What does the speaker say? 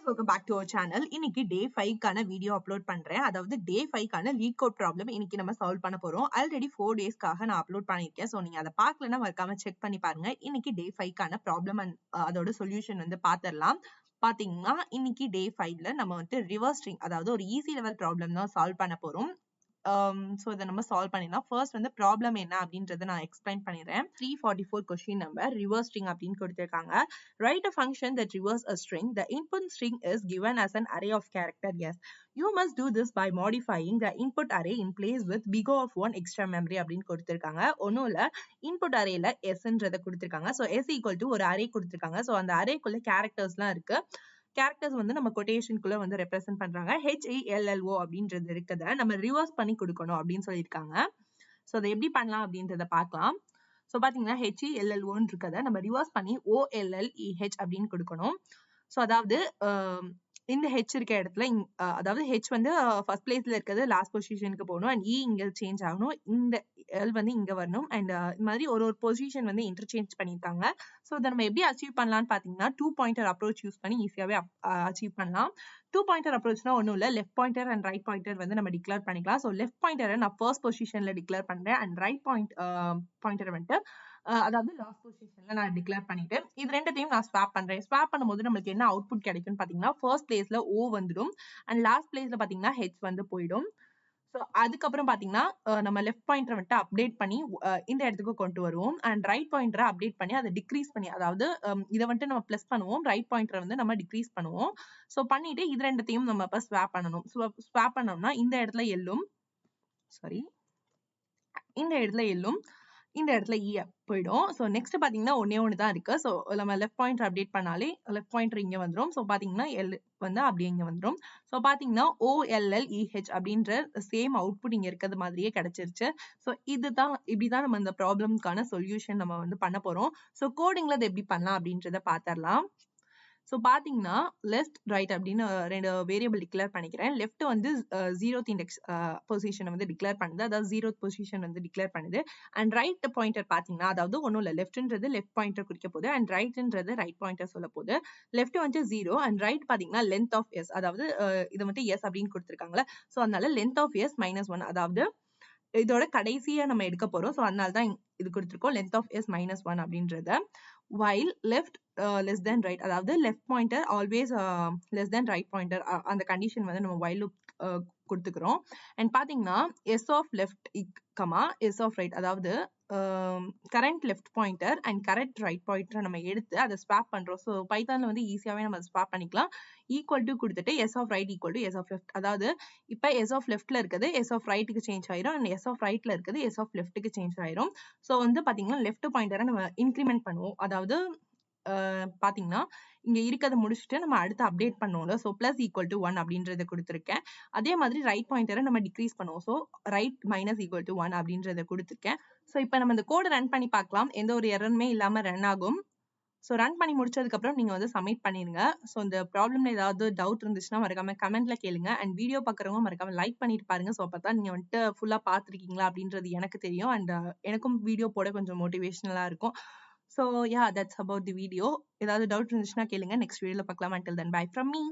welcome back to our channel. இன்னைக்கு day 5 கான video upload பண்றேன். அதாவது day 5 கான லீட் கோட் ப்ராப்ளம் இன்னைக்கு நம்ம சால்வ் பண்ண போறோம். ஆல்ரெடி 4 டேஸ்க்காக நான் அப்லோட் பண்ணிருக்கேன். சோ நீங்க அதை பார்க்கலன்னா மறக்காம செக் பண்ணி பாருங்க. இன்னைக்கு day 5 கான ப்ராப்ளம் அதோட சொல்யூஷன் வந்து பாத்திரலாம். பாத்தீங்கன்னா இன்னைக்கு day 5ல நம்ம வந்து ரிவர்ஸ் ஸ்ட்ரிங், அதாவது ஒரு ஈஸி லெவல் ப்ராப்ளம் தான் சால்வ் பண்ண போறோம். So இதை நம்ம சால்வ் பண்ணிடலாம். ஃபர்ஸ்ட் வந்து ப்ராப்ளம் என்ன அப்படின்றத நான் எக்ஸ்பிளைன் பண்ணிடுறேன். 344 கொஸ்டின் நம்பர் ரிவர்ஸ் ஸ்ட்ரிங் அப்படின்னு கொடுத்திருக்காங்க. Write a function that reverse a string. The input string is given as an array of character. Yes, you must do this by modifying the input array in place with big O of 1 extra memory அப்படின்னு கொடுத்திருக்காங்க. ஒன்னும் இல்ல, input அரேல எஸ்ன்றதை கொடுத்திருக்காங்க. So S equal to ஒரு array கொடுத்திருக்காங்க. So அந்த அரேக்குள்ள கேரக்டர்ஸ்லாம் இருக்கு. Characters வந்து நம்ம கொட்டேஷனுக்குள்ள வந்து ரெப்ரசென்ட் பண்றாங்க. HELLO அப்படின்றது இருக்கதை நம்ம ரிவர்ஸ் பண்ணி கொடுக்கணும் அப்படின்னு சொல்லியிருக்காங்க. ஸோ அதை எப்படி பண்ணலாம் அப்படின்றத பார்க்கலாம். ஸோ பாத்தீங்கன்னா HELLOன்னு இருக்கதை நம்ம ரிவர்ஸ் பண்ணி OLLEH அப்படின்னு கொடுக்கணும். ஸோ அதாவது இந்த ஹெச் இருக்க இடத்துல அதாவது ஹெச் வந்து ஃபர்ஸ்ட் பிளேஸ்ல இருக்கிறது லாஸ்ட் பொசிஷனுக்கு போகணும். அண்ட் இ இங்க சேஞ்ச் ஆகணும், இந்த எல் வந்து இங்க வரணும். அண்ட் இந்த மாதிரி ஒரு பொசிஷன் வந்து இன்டர்சேஞ்ச் பண்ணியிருக்காங்க. ஸோ இதை நம்ம எப்படி அச்சீவ் பண்ணலாம்னு பாத்தீங்கன்னா 2 பாயிண்டர் அப்ரோச் யூஸ் பண்ணி ஈஸியாவே அச்சீவ் பண்ணலாம். 2 பாயிண்டர் அப்ரோச்னா ஒன்றும் இல்லை, left pointer and right pointer வந்து நம்ம டிக்ளேர் பண்ணிக்கலாம். ஸோ லெஃப்ட் பாயிண்டரை நான் ஃபர்ஸ்ட் பொசிஷன்ல டிக்ளேர் பண்றேன் அண்ட் ரைட் பாயிண்டர் வந்துட்டு அதாவது லாஸ்ட் பொசிஷன்ல நான் டிக்ளேர் பண்ணிட்டு இது ரெண்டத்தையும் நான் ஸ்வாப் பண்றேன். ஸ்வாப் பண்ணும்போது நம்மளுக்கு என்ன அவுட்புட் கிடைக்கும்னு பாத்தீங்கன்னா ஃபர்ஸ்ட் பிளேஸ்ல O வந்துடும் அண்ட் லாஸ்ட் பிளேஸ்ல பாத்தீங்கன்னா H வந்து போயிடும். ஸோ அதுக்கப்புறம் பாத்தீங்கன்னா நம்ம லெஃப்ட் பாயிண்டரை வந்துட்டு அப்டேட் பண்ணி இந்த இடத்துக்கு கொண்டு வருவோம் அண்ட் ரைட் பாயிண்டரை அப்டேட் பண்ணி அதை டிக்ரீஸ் பண்ணி, அதாவது இதை வந்துட்டு நம்ம பிளஸ் பண்ணுவோம், ரைட் பாயிண்டரை வந்து நம்ம டிக்ரீஸ் பண்ணுவோம். ஸோ பண்ணிட்டு இது ரெண்டத்தையும் நம்ம இப்ப ஸ்வாப் பண்ணணும். ஸ்வாப் பண்ணோம்னா இந்த இடத்துல எல்லும் இந்த இடத்துல இ போயிடும். ஸோ நெக்ஸ்ட் பாத்தீங்கன்னா ஒன்னே ஒன்று தான் இருக்கு. ஸோ நம்ம லெஃப்ட் பாயிண்டர் அப்டேட் பண்ணாலே லெஃப்ட் பாயிண்டர் இங்க வந்துடும். ஸோ பாத்தீங்கன்னா எல் வந்து அப்படியே இங்க வந்துடும். ஸோ பாத்தீங்கன்னா OLLEH அப்படின்ற சேம் அவுட்புட் இங்க இருக்கிறது மாதிரியே கிடைச்சிருச்சு. ஸோ இப்படிதான் நம்ம இந்த ப்ராப்ளம்க்கான சொல்யூஷன் நம்ம வந்து பண்ண போறோம். ஸோ கோடிங்ல அதை எப்படி பண்ணலாம் அப்படின்றத பாத்திரலாம். ஸோ பாத்தீங்கன்னா லெஃப்ட் ரைட் அப்படின்னு ரெண்டு வேரியபிள் டிக்ளேர் பண்ணிக்கிறேன். லெஃப்ட் வந்து 0th இண்டெக்ஸ் பொசிஷன் வந்து டிக்ளேர் பண்ணுது, அதாவது 0th பொசிஷன் வந்து டிக்ளேர் பண்ணுது. அண்ட் ரைட் பாயிண்டர் பாத்தீங்கன்னா, அதாவது ஒன்றும் இல்லை, லெஃப்ட்ன்றது லெஃப்ட் பாயிண்டர் குறிக்க போகுது அண்ட் ரைட்ன்றது ரைட் பாயிண்டர் சொல்ல போகுது. லெஃப்ட் வந்து 0 அண்ட் ரைட் பாத்தீங்கன்னா லென்த் ஆஃப் எஸ், அதாவது இது வந்து எஸ் அப்படின்னு கொடுத்துருக்காங்களே. ஸோ அதனால லென்த் ஆஃப் எஸ் -1, அதாவது இதோட கடைசியா நம்ம எடுக்க போறோம். ஸோ அதனாலதான் இது கொடுத்துருக்கோம் லென்த் ஆஃப் எஸ் -1 அப்படின்றத. while left less than right, அதாவது left pointer always less than right pointer, அந்த கண்டிஷன் வந்து நம்ம while loop கொடுத்துக்கிறோம். அண்ட் பாத்தீங்கன்னா S of left S of right, அதாவது current left pointer and current right pointer நம்ம எடுத்து அதை ஸ்வாப் பண்றோம். ஸோ பைத்தான்ல வந்து ஈஸியாவே நம்ம ஸ்வாப் பண்ணிக்கலாம். ஈக்குவல் டு கொடுத்துட்டு S of right equal to S of left, அதாவது இப்ப எஸ் ஆஃப் லெஃப்ட்ல இருக்குது எஸ் ஆஃப் ரைட்டுக்கு சேஞ்ச் ஆயிரும் அண்ட் எஸ் ஆஃப் ரைட்ல இருக்குது எஸ் ஆஃப் லெஃப்ட்டுக்கு சேஞ்ச் ஆயிரும். ஸோ வந்து பாத்தீங்கன்னா லெஃப்ட் பாயிண்டரை நம்ம இன்க்ரிமெண்ட் பண்ணுவோம், அதாவது பாத்தீங்கன்னா இங்க இருக்கிறத முடிச்சுட்டு நம்ம அடுத்து அப்டேட் பண்ணுவோம்ல. ஸோ பிளஸ் ஈக்குவல் டு 1 அப்படின்றத கொடுத்துருக்கேன். அதே மாதிரி ரைட் பாயிண்டரை நம்ம டிக்ரீஸ் பண்ணுவோம். So right minus equal to 1 அப்படின்றத கொடுத்துருக்கேன். ஸோ இப்போ நம்ம இந்த கோடு ரன் பண்ணி பார்க்கலாம். எந்த ஒரு எரருமே இல்லாம ரன் ஆகும். ஸோ ரன் பண்ணி முடிச்சதுக்கு அப்புறம் நீங்க வந்து சப்மிட் பண்ணிருங்க. ஸோ இந்த ப்ராப்ளம்ல ஏதாவது டவுட் இருந்துச்சுன்னா மறக்காம கமெண்ட்ல கேளுங்க. அண்ட் வீடியோ பாக்குறவங்க மறக்காம லைக் பண்ணிட்டு பாருங்க. ஸோ அப்பதான் நீங்க வந்துட்டு ஃபுல்லா பாத்துருக்கீங்களா அப்படின்றது எனக்கு தெரியும் அண்ட் எனக்கும் வீடியோ போட கொஞ்சம் மோட்டிவேஷனலா இருக்கும். So yeah, that's about the video. ஏதாவது டவுட் இருந்துச்சுன்னா கேளுங்க. நெக்ஸ்ட் வீடியோல பார்க்கலாம். Until then, bye from me.